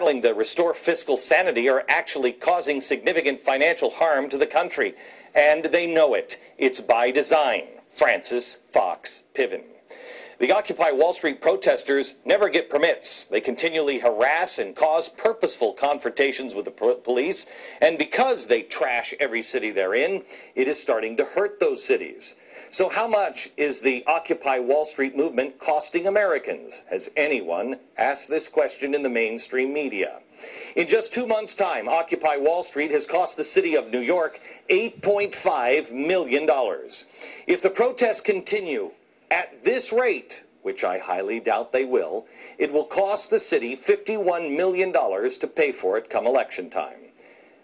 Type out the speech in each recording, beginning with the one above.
calling the Restore Fiscal Sanity are actually causing significant financial harm to the country. And they know it. It's by design. Francis Fox Piven. The Occupy Wall Street protesters never get permits. They continually harass and cause purposeful confrontations with the police. And because they trash every city they're in, it is starting to hurt those cities. So how much is the Occupy Wall Street movement costing Americans? Has anyone asked this question in the mainstream media? In just 2 months' time, Occupy Wall Street has cost the city of New York $8.5 million. If the protests continue at this rate, which I highly doubt they will, it will cost the city $51 million to pay for it come election time.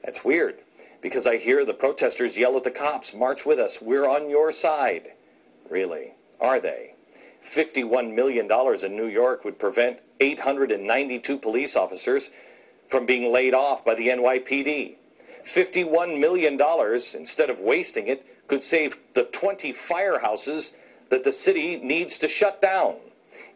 That's weird, because I hear the protesters yell at the cops, "March with us, we're on your side." Really? Are they? $51 million in New York would prevent 892 police officers from being laid off by the NYPD. $51 million, instead of wasting it, could save the 20 firehouses that the city needs to shut down.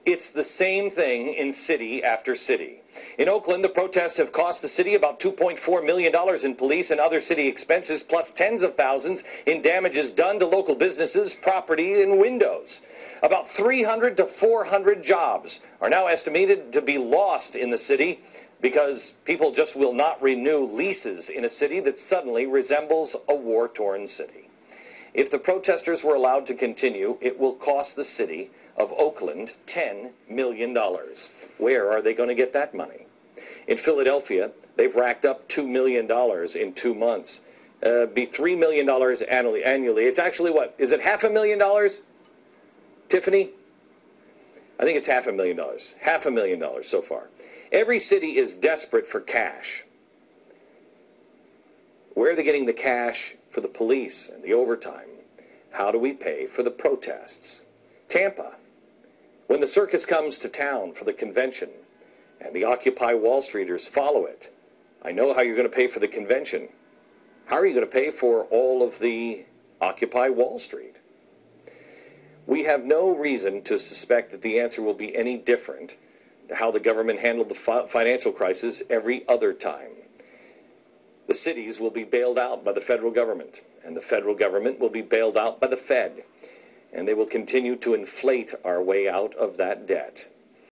It's the same thing in city after city. In Oakland, the protests have cost the city about $2.4 million in police and other city expenses, plus tens of thousands in damages done to local businesses, property, and windows. About 300 to 400 jobs are now estimated to be lost in the city because people just will not renew leases in a city that suddenly resembles a war-torn city. If the protesters were allowed to continue, it will cost the city of Oakland $10 million. Where are they going to get that money? In Philadelphia, they've racked up $2 million in 2 months. Be $3 million annually. It's actually what? Is it $500,000? Tiffany? I think it's $500,000. $500,000 so far. Every city is desperate for cash. Where are they getting the cash for the police and the overtime? How do we pay for the protests? Tampa. When the circus comes to town for the convention and the Occupy Wall Streeters follow it, I know how you're going to pay for the convention. How are you going to pay for all of the Occupy Wall Street? We have no reason to suspect that the answer will be any different to how the government handled the financial crisis every other time. The cities will be bailed out by the federal government, and the federal government will be bailed out by the Fed, and they will continue to inflate our way out of that debt.